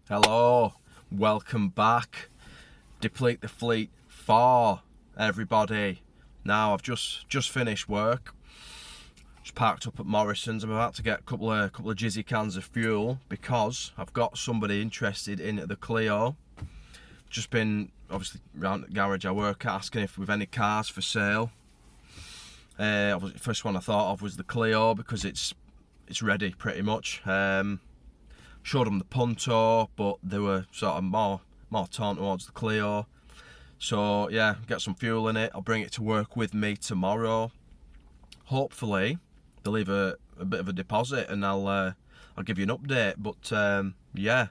Hello, welcome back. Deplete the Fleet 4, everybody. Now I've just finished work. Just parked up at Morrison's. I'm about to get a couple of jizzy cans of fuel because I've got somebody interested in the Clio. Just been obviously around the garage I work at asking if we've any cars for sale. The first one I thought of was the Clio because it's ready pretty much. Showed them the Punto, but they were sort of more torn towards the Clio. So yeah, get some fuel in it. I'll bring it to work with me tomorrow. Hopefully they'll leave a bit of a deposit and I'll give you an update. But yeah,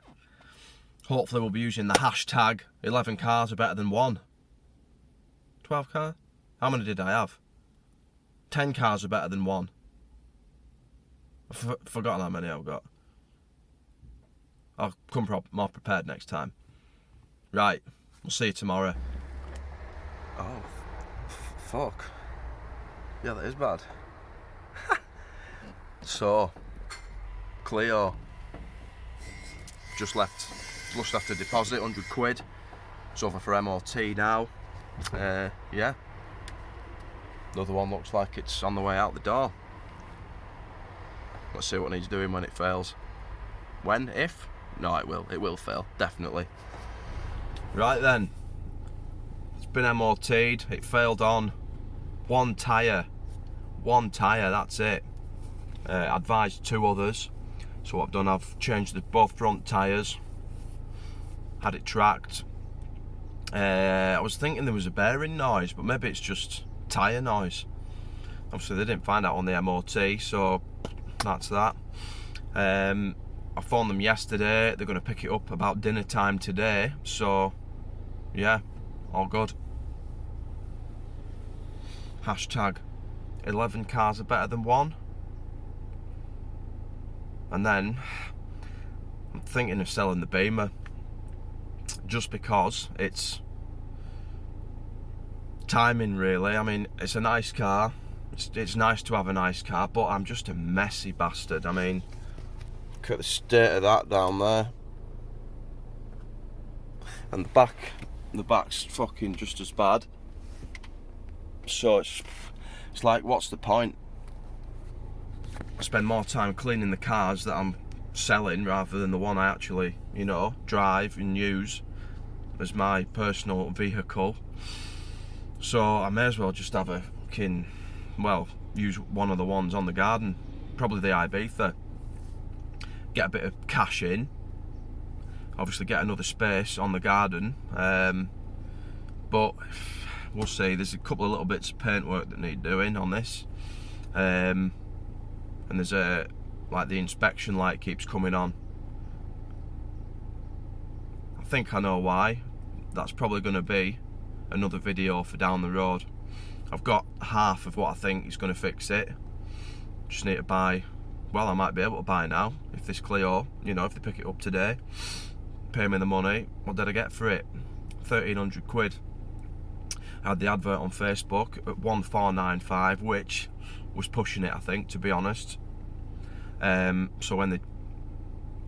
hopefully we'll be using the hashtag 11 cars are better than one. 12 cars? How many did I have? 10 cars are better than one. I've forgotten how many I've got. I'll come more prepared next time. Right, we'll see you tomorrow. Oh, fuck. Yeah, that is bad. So, Clio. Just left a deposit, 100 quid. It's over for MOT now. Yeah. Another one looks like it's on the way out the door. Let's see what needs doing when it fails. When? If? No, it will. It will fail, definitely. Right then. It's been MOT'd. It failed on one tyre. One tyre, that's it. Advised 2 others. So what I've done, I've changed both front tyres. Had it tracked. I was thinking there was a bearing noise, but maybe it's just tyre noise. Obviously they didn't find out on the MOT, so that's that. I phoned them yesterday. They're going to pick it up about dinner time today. So, yeah, all good. Hashtag 11 cars are better than one. And then, I'm thinking of selling the Beamer. Just because it's timing, really. I mean, it's a nice car. It's nice to have a nice car, but I'm just a messy bastard. I mean, look at the state of that down there. And the back's fucking just as bad. So it's like, what's the point? I spend more time cleaning the cars that I'm selling rather than the one I actually, drive and use as my personal vehicle. So I may as well just have use one of the ones on the garden, probably the Ibiza. Get a bit of cash in, obviously get another space on the garden, but we'll see. There's a couple of little bits of paintwork that need doing on this, and there's the inspection light keeps coming on. I think I know why. That's probably going to be another video for down the road. I've got half of what I think is going to fix it. Just need to buy. Well, I might be able to buy now if this Clio, if they pick it up today, pay me the money. What did I get for it? 1,300 quid. I had the advert on Facebook at 1,495, which was pushing it, I think, to be honest. So when they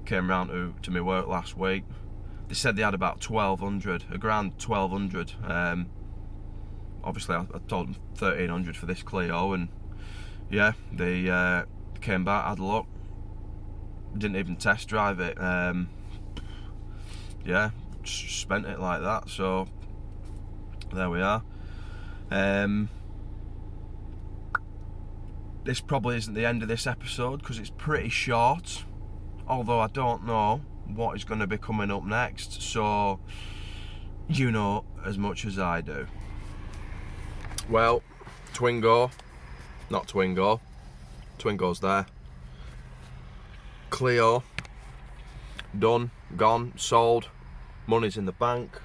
came round to my work last week, they said they had about 1,200, a grand 1,200. Obviously, I told them 1,300 for this Clio, and yeah, they came back, had a look, didn't even test drive it. Yeah, just spent it like that. So there we are. This probably isn't the end of this episode because it's pretty short, although I don't know what is going to be coming up next, so you know as much as I do. Well, Twingo's there. Clio, done, gone, sold, money's in the bank.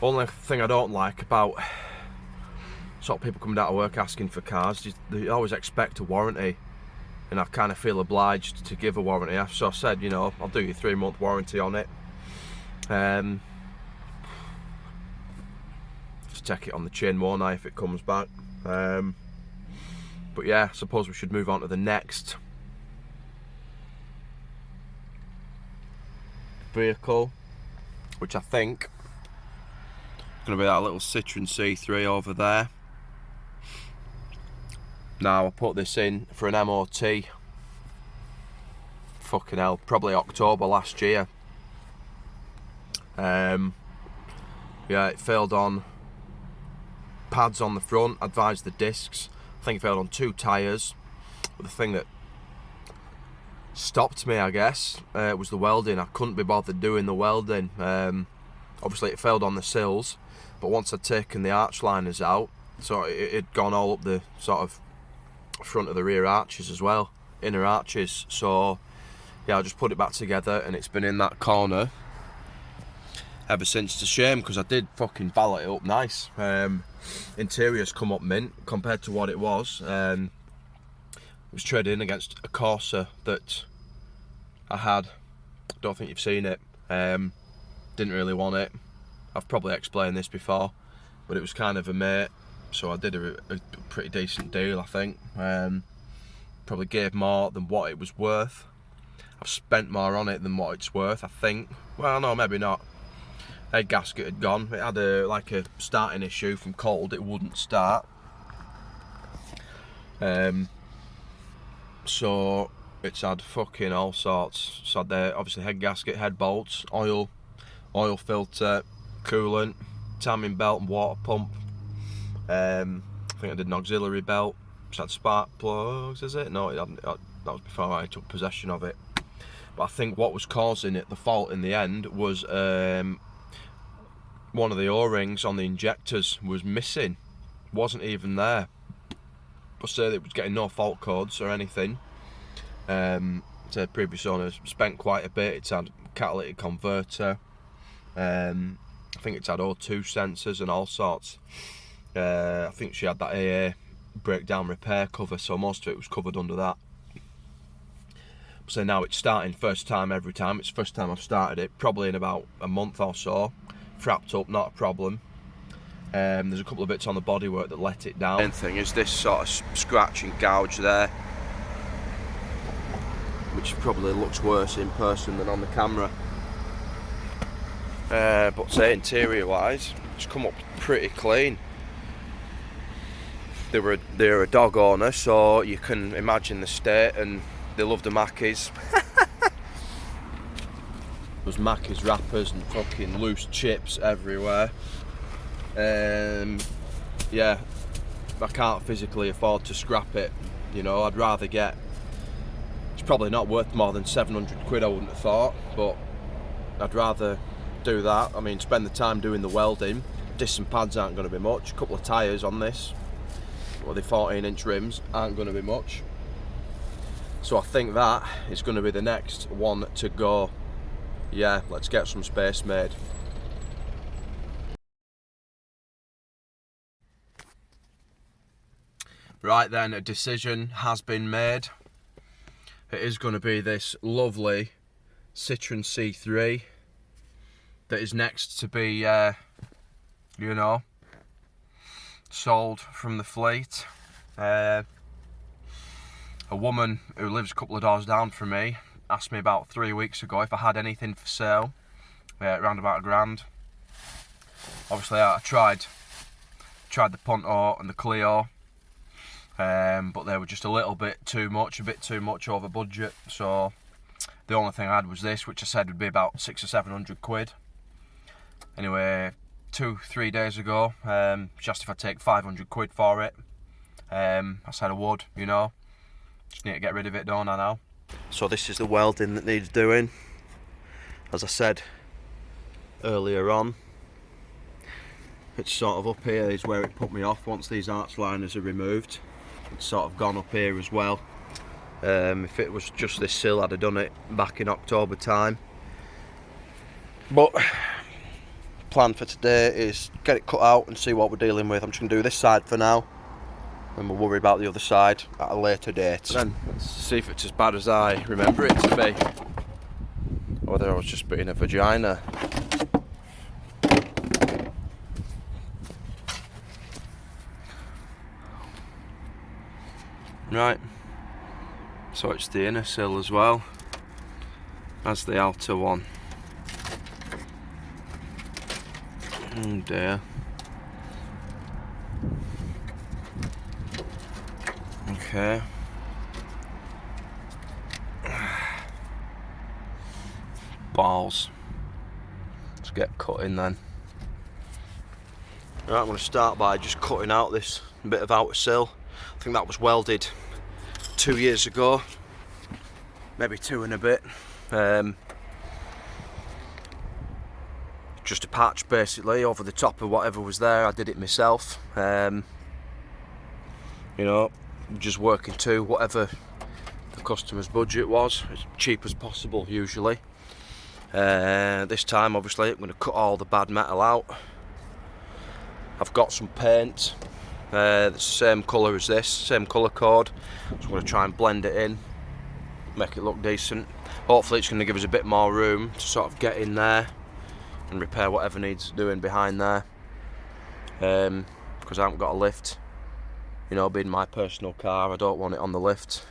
Only thing I don't like about sort of people coming out of work asking for cars is they always expect a warranty, and I kind of feel obliged to give a warranty. So I said, I'll do your 3-month warranty on it. Just take it on the chin, won't I, if it comes back. But yeah, I suppose we should move on to the next vehicle, which I think is going to be that little Citroen C3 over there. Now I put this in for an MOT, fucking hell, probably October last year. Yeah, it failed on pads on the front, advised the discs. I think it failed on 2 tyres. But the thing that stopped me, I guess, was the welding. I couldn't be bothered doing the welding. Obviously it failed on the sills, but once I'd taken the arch liners out, so it had gone all up the sort of front of the rear arches as well, inner arches. So yeah, I just put it back together and it's been in that corner ever since. It's a shame because I did fucking valet it up nice. Interior's come up mint compared to what it was. It was trading against a Corsa that I had. Don't think you've seen it. Didn't really want it. I've probably explained this before, but it was kind of a mate, so I did a pretty decent deal, I think. Probably gave more than what it was worth. I've spent more on it than what it's worth, I think. Well, no, maybe not. Head gasket had gone. It had like a starting issue from cold. It wouldn't start. So it's had fucking all sorts. It's had obviously head gasket, head bolts, oil filter, coolant, timing belt and water pump. I think I did an auxiliary belt. It's had spark plugs, is it? No, it hadn't. That was before I took possession of it. But I think what was causing it, the fault in the end, was one of the O-rings on the injectors was missing. Wasn't even there. I say it was getting no fault codes or anything. The previous owner spent quite a bit. It's had catalytic converter. I think it's had O2 sensors and all sorts. I think she had that AA breakdown repair cover, so most of it was covered under that. So now it's starting first time every time. It's the first time I've started it, probably in about a month or so. Frapped up, not a problem. There's a couple of bits on the bodywork that let it down. The main thing is this sort of scratch and gouge there, which probably looks worse in person than on the camera. But say interior wise, it's come up pretty clean. They're a dog owner, so you can imagine the state, and they love the Mackies. There's Mackies wrappers and fucking loose chips everywhere. Yeah, I can't physically afford to scrap it. You know, I'd rather get. It's probably not worth more than 700 quid, I wouldn't have thought, but I'd rather do that. I mean, spend the time doing the welding. Disc and pads aren't going to be much. A couple of tyres on this, well, the 14-inch rims aren't going to be much. So I think that is going to be the next one to go. Yeah, let's get some space made. Right then, a decision has been made. It is going to be this lovely Citroen C3 that is next to be, you know, sold from the fleet. A woman who lives a couple of doors down from me asked me about 3 weeks ago if I had anything for sale, around about £1,000. Obviously I tried the Punto and the Clio, but they were just a bit too much over budget. So the only thing I had was this, which I said would be about 600 or 700 quid. Anyway, 2-3 days ago, she asked if I'd take 500 quid for it. I said I would, you know. Just need to get rid of it, don't I now? So this is the welding that needs doing. As I said earlier on, it's sort of up here is where it put me off. Once these arch liners are removed, it's sort of gone up here as well. If it was just this sill, I'd have done it back in October time. But plan for today is get it cut out and see what we're dealing with. I'm just going to do this side for now, and we'll worry about the other side at a later date. Then let's see if it's as bad as I remember it to be, or whether I was just being a vagina. Right, so it's the inner sill as well as the outer one. Oh dear. Okay. Balls. Let's get cutting then. Right, I'm going to start by just cutting out this bit of outer sill. I think that was welded 2 years ago, maybe 2 and a bit. Just a patch basically over the top of whatever was there. I did it myself. You know, just working to whatever the customer's budget was, as cheap as possible usually. This time obviously I'm going to cut all the bad metal out. I've got some paint that's the same colour as this, same colour code, so I'm going to try and blend it in, make it look decent. Hopefully it's going to give us a bit more room to sort of get in there and repair whatever needs doing behind there, because I haven't got a lift. You know, being my personal car, I don't want it on the lift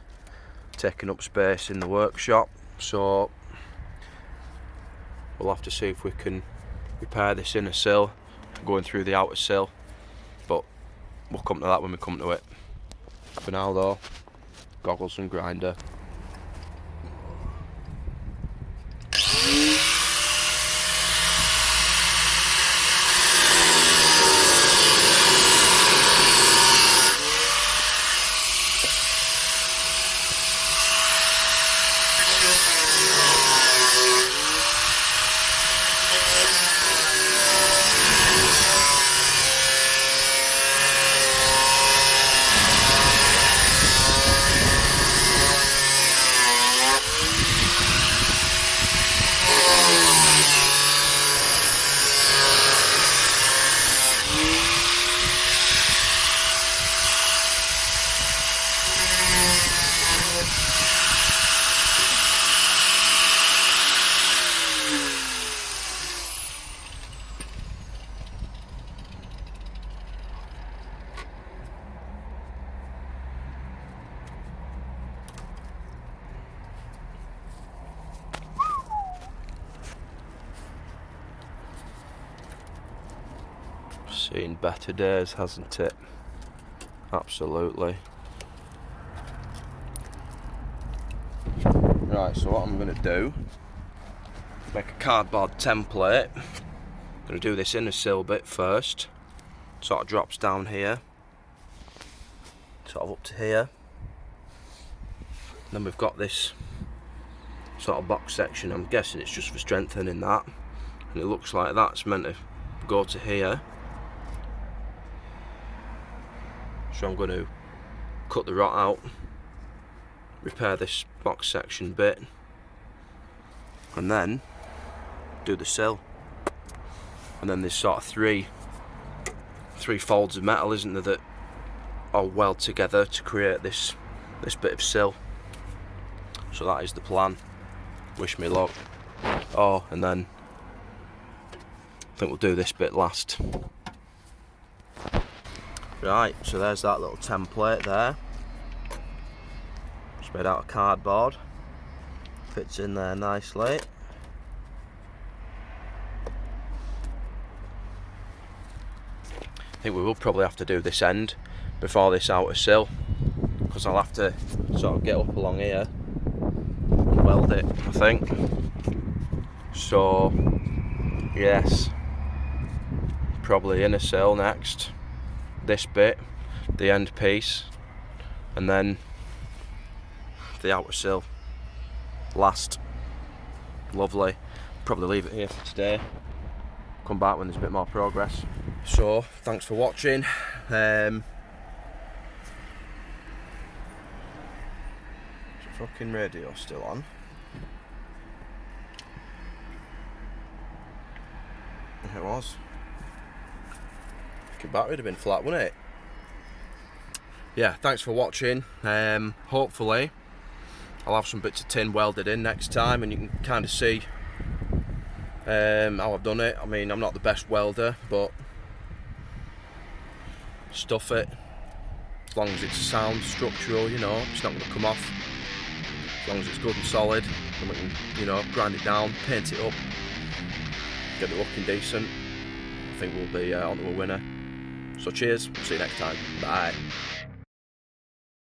taking up space in the workshop, so we'll have to see if we can repair this inner sill going through the outer sill, but we'll come to that when we come to it. For now though, goggles and grinder. Seen better days, hasn't it? Absolutely. Right, so what I'm going to do, make a cardboard template. I'm going to do this inner sill bit first. Sort of drops down here, sort of up to here. Then we've got this sort of box section. I'm guessing it's just for strengthening that, and it looks like that's meant to go to here. So I'm going to cut the rot out, repair this box section bit, and then do the sill. And then there's sort of three folds of metal, isn't there, that all weld together to create this bit of sill. So that is the plan. Wish me luck. Oh, and then I think we'll do this bit last. Right, so there's that little template there. It's made out of cardboard. Fits in there nicely. I think we will probably have to do this end before this outer sill, because I'll have to sort of get up along here and weld it, I think. So, yes, probably inner sill next. This bit, the end piece, and then the outer sill last. Lovely. Probably leave it here for today. Come back when there's a bit more progress. So, thanks for watching. Is the fucking radio still on? It was. The battery would have been flat, wouldn't it? Yeah, thanks for watching. Hopefully I'll have some bits of tin welded in next time, and you can kind of see how I've done it. I mean, I'm not the best welder, but stuff it. As long as it's sound, structural, you know, it's not going to come off. As long as it's good and solid, then we can, you know, grind it down, paint it up, get it looking decent. I think we'll be onto a winner. So cheers, see you next time, bye.